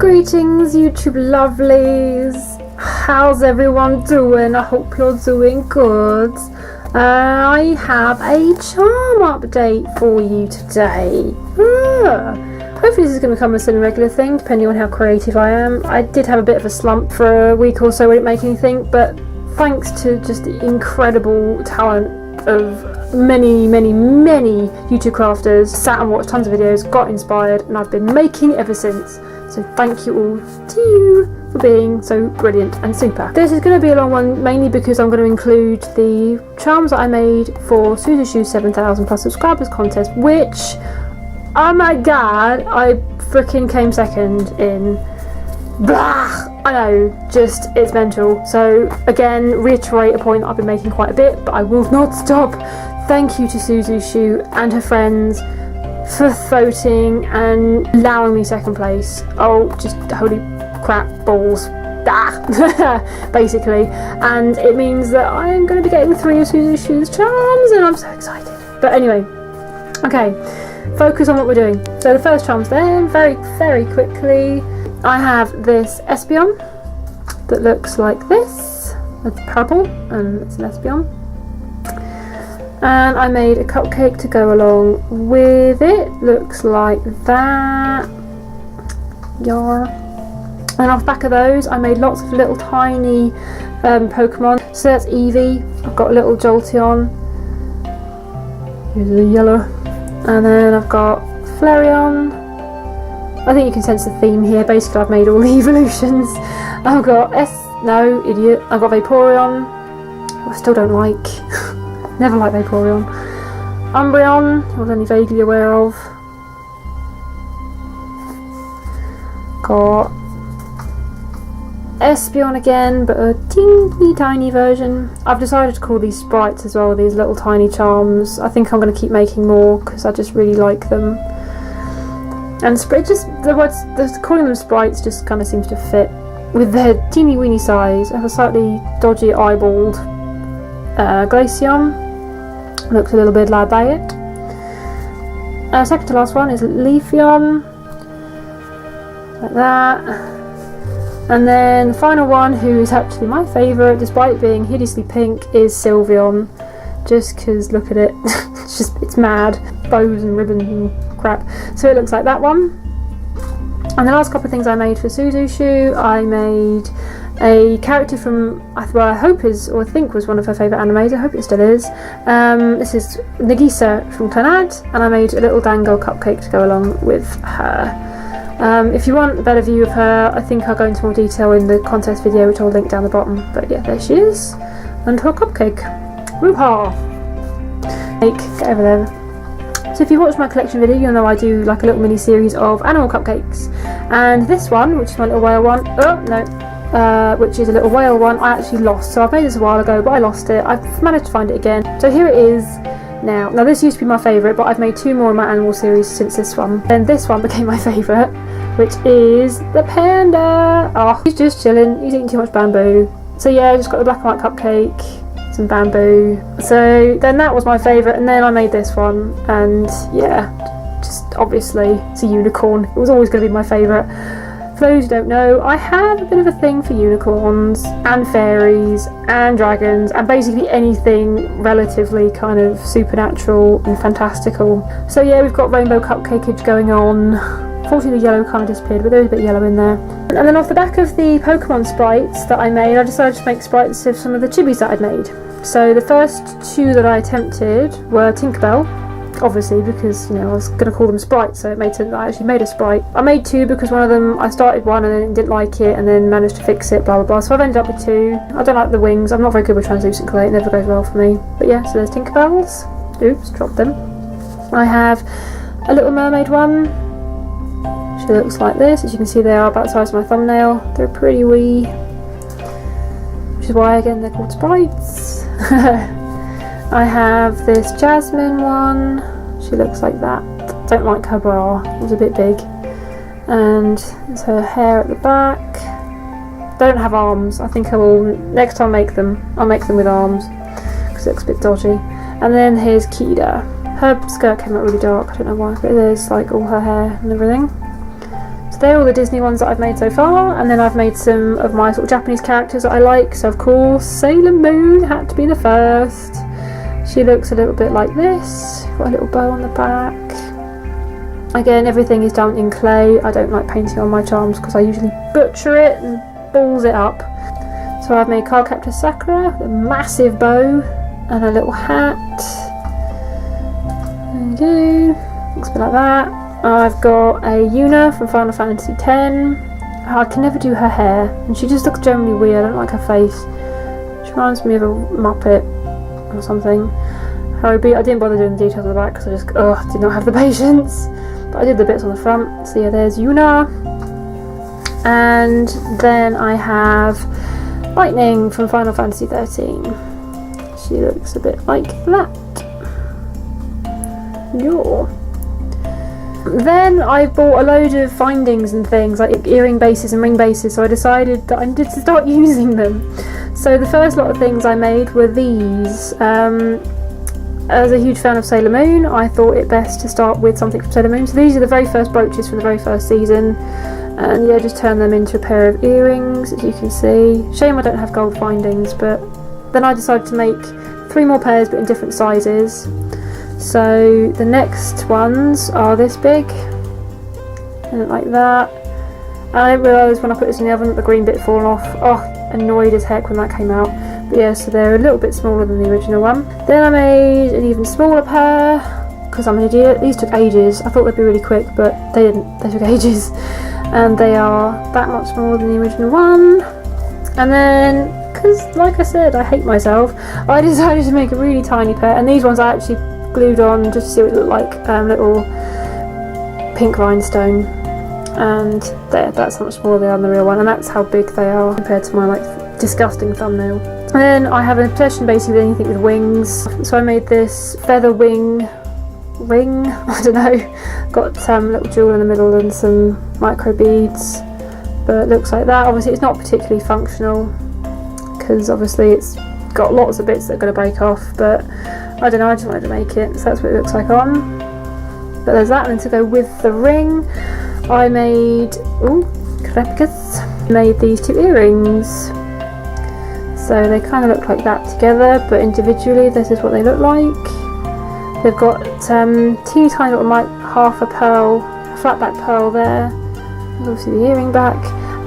Greetings YouTube lovelies, how's everyone doing? I hope you're doing good. I have a charm update for you today. Hopefully this is going to become a semi-regular thing depending on how creative I am. I did have a bit of a slump for a week or so, I didn't make anything, but thanks to just the incredible talent of many YouTube crafters, sat and watched tons of videos, got inspired, and I've been making ever since. So thank you all to you for being so brilliant and super. This is going to be a long one, mainly because I'm going to include the charms that I made for Suzu 7,000 plus subscribers contest, which, oh my god, I freaking came second in. Blah! I know, just, it's mental. So again, reiterate a point I've been making quite a bit, but I will not stop. Thank you to Suzu and her friends for voting and allowing me second place. Oh, just holy crap balls. Basically. And it means that I'm going to be getting 3 of Suzu's charms, and I'm so excited. But anyway, okay, focus on what we're doing. So the first charm's there, very quickly. I have this Espeon that looks like this. It's purple and it's an Espeon. And I made a cupcake to go along with it. Looks like that. Yar. And off the back of those I made lots of little tiny Pokemon. So that's Eevee. I've got a little Jolteon. Here's the yellow. And then I've got Flareon. I think you can sense the theme here. Basically I've made all the evolutions. I've got I've got Vaporeon, who I still don't like. Never liked Vaporeon. Umbreon, I was only vaguely aware of. Got Espeon again, but a teeny tiny version. I've decided to call these sprites as well, these little tiny charms. I think I'm going to keep making more because I just really like them. And calling them sprites just kind of seems to fit with their teeny weeny size. I have a slightly dodgy eyeballed Glaceon. Looks a little bit like that. Second to last one is Leafeon. Like that. And then the final one, who is actually my favourite, despite being hideously pink, is Sylveon. Just because, look at it. it's mad. Bows and ribbons and crap. So it looks like that one. And the last couple of things I made for Suzu, I made a character from, I think was one of her favourite animes, I hope it still is. This is Nagisa from Clannad, and I made a little dango cupcake to go along with her. If you want a better view of her, I think I'll go into more detail in the contest video, which I'll link down the bottom. But yeah, there she is. And her cupcake. Woo-ha! Get over there. So if you watched my collection video, you'll know I do like a little mini series of animal cupcakes. And this one, which is my little whale one, which is a little whale one, I actually lost. So I've made this a while ago, but I lost it. I've managed to find it again. So here it is now. Now this used to be my favourite, but I've made 2 more in my animal series since this one. Then this one became my favourite, which is the panda. Oh, he's just chilling. He's eating too much bamboo. So yeah, I just got the black and white cupcake, some bamboo. So then that was my favourite, and then I made this one, and yeah, just obviously it's a unicorn. It was always going to be my favourite. For those who don't know, I have a bit of a thing for unicorns and fairies and dragons and basically anything relatively kind of supernatural and fantastical. So yeah, we've got rainbow cupcakeage going on. Unfortunately the yellow kind of disappeared, but there is a bit of yellow in there. And then off the back of the Pokemon sprites that I made, I decided to make sprites of some of the chibis that I'd made. So the first 2 that I attempted were Tinkerbell, obviously, because, you know, I was going to call them sprites, so it made sense that I actually made a sprite. I made 2 because one of them, I started one and then didn't like it and then managed to fix it, blah blah blah. So I've ended up with 2. I don't like the wings. I'm not very good with translucent clay. It never goes well for me. But yeah, so there's Tinkerbells. Oops, dropped them. I have a Little Mermaid one. She looks like this. As you can see, they are about the size of my thumbnail. They're pretty wee. Which is why, again, they're called sprites. I have this Jasmine one. She looks like that. Don't like her bra. It was a bit big. And there's her hair at the back. Don't have arms. I think I will, next time make them, I'll make them with arms, because it looks a bit dodgy. And then here's Kida. Her skirt came out really dark, I don't know why, but there's like all her hair and everything. So they're all the Disney ones that I've made so far, and then I've made some of my sort of Japanese characters that I like. So of course Sailor Moon had to be the first. She looks a little bit like this, got a little bow on the back. Again, everything is done in clay. I don't like painting on my charms because I usually butcher it and balls it up. So I've made Cardcaptor Sakura, a massive bow and a little hat. There you go, looks a bit like that. I've got a Yuna from Final Fantasy X. I can never do her hair, and she just looks generally weird. I don't like her face. She reminds me of a Muppet or something. Hobie, I didn't bother doing the details of the back because I just did not have the patience. But I did the bits on the front. So yeah, there's Yuna. And then I have Lightning from Final Fantasy 13. She looks a bit like that. Yeah. Then I bought a load of findings and things, like earring bases and ring bases, so I decided that I needed to start using them. So the first lot of things I made were these. As a huge fan of Sailor Moon, I thought it best to start with something from Sailor Moon. So these are the very first brooches from the very first season. And yeah, just turn them into a pair of earrings, as you can see. Shame I don't have gold findings, but then I decided to make 3 more pairs, but in different sizes. So the next ones are this big, and like that. And I didn't realise when I put this in the oven that the green bit fallen off. Oh, annoyed as heck when that came out. But yeah, so they're a little bit smaller than the original one. Then I made an even smaller pair, because I'm an idiot. These took ages. I thought they'd be really quick, but they didn't. They took ages. And they are that much smaller than the original one. And then, because like I said, I hate myself, I decided to make a really tiny pair. And these ones I actually glued on just to see what it looked like, little pink rhinestone. And there, that's how much smaller they are than the real one, and that's how big they are compared to my like disgusting thumbnail. And then I have an obsession basically with anything with wings, so I made this feather wing ring, I don't know, got little jewel in the middle and some micro beads, but it looks like that. Obviously it's not particularly functional because obviously it's got lots of bits that are going to break off, but I don't know, I just wanted to make it, so that's what it looks like on. But there's that, and then to go with the ring I made, made these 2 earrings. So they kind of look like that together, but individually this is what they look like. They've got teeny tiny little half a pearl, a flat back pearl there. There's obviously the earring back,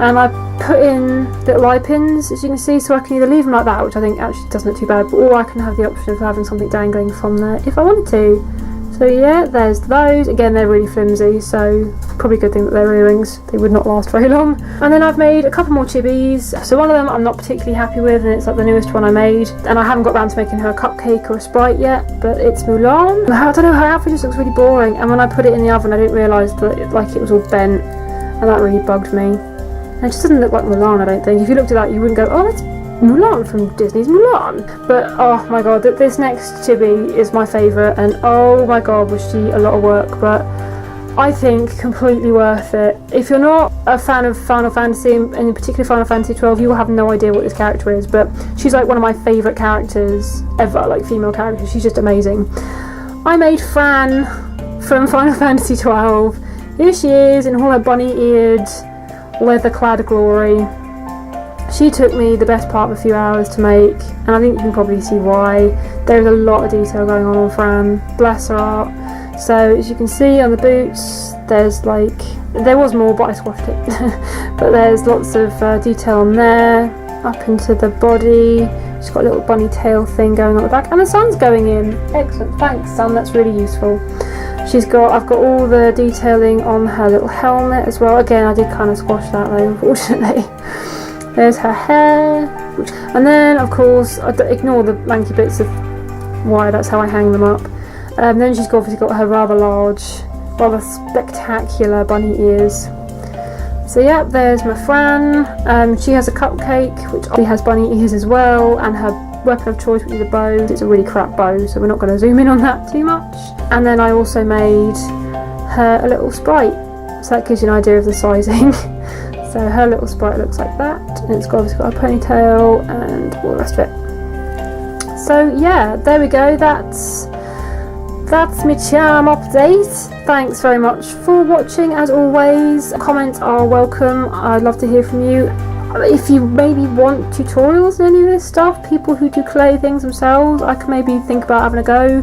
and I put in little eye pins, as you can see, so I can either leave them like that, which I think actually doesn't look too bad, or I can have the option of having something dangling from there if I wanted to. So yeah, there's those. Again, they're really flimsy, so probably a good thing that they're earrings. They would not last very long. And then I've made a couple more chibis. So one of them I'm not particularly happy with, and it's like the newest one I made. And I haven't got around to making her a cupcake or a Sprite yet, but it's Mulan. I don't know, her outfit just looks really boring. And when I put it in the oven, I didn't realise that it was all bent, and that really bugged me. And it just doesn't look like Mulan, I don't think. If you looked at that, you wouldn't go, oh, that's Mulan from Disney's Mulan. But oh my god, this next chibi is my favourite, and oh my god, was she a lot of work, but I think completely worth it. If you're not a fan of Final Fantasy, and in particular Final Fantasy 12, you will have no idea what this character is, but she's like one of my favourite characters ever, like female characters. She's just amazing. I made Fran from Final Fantasy 12. Here she is in all her bunny-eared, leather-clad glory. She took me the best part of a few hours to make, and I think you can probably see why. There's a lot of detail going on Fran, bless her heart. So as you can see on the boots, there's like, there was more but I squashed it, but there's lots of detail on there, up into the body. She's got a little bunny tail thing going on the back, and the sun's going in. Excellent, thanks sun, that's really useful. I've got all the detailing on her little helmet as well. Again, I did kind of squash that though, unfortunately. There's her hair, and then of course, ignore the lanky bits of wire, that's how I hang them up. Then she's obviously got her rather large, rather spectacular bunny ears. So yeah, there's my Fran. She has a cupcake, which obviously has bunny ears as well, and her weapon of choice, which is a bow. It's a really crap bow, so we're not going to zoom in on that too much. And then I also made her a little sprite, so that gives you an idea of the sizing. So her little sprite looks like that, and it's obviously got a ponytail and all the rest of it. So yeah, there we go, that's that's my charm update. Thanks very much for watching. As always, comments are welcome. I'd love to hear from you. If you maybe want tutorials in any of this stuff, people who do clay things themselves, I can maybe think about having a go.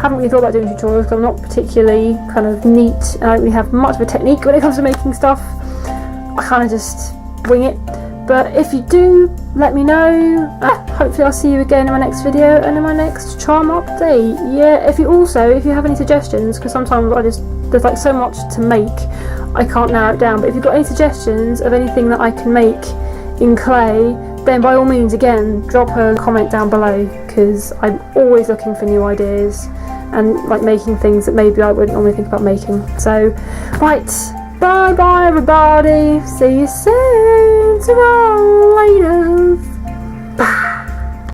Haven't really thought about doing tutorials because I'm not particularly kind of neat. I don't really have much of a technique when it comes to making stuff. I kind of just wing it. But if you do, let me know. Hopefully I'll see you again in my next video and in my next charm update. Yeah, if you have any suggestions, because sometimes there's like so much to make, I can't narrow it down. But if you've got any suggestions of anything that I can make in clay, then by all means, again, drop a comment down below, because I'm always looking for new ideas and like making things that maybe I wouldn't normally think about making. So, right, bye bye everybody, see you soon, ta-ra, later.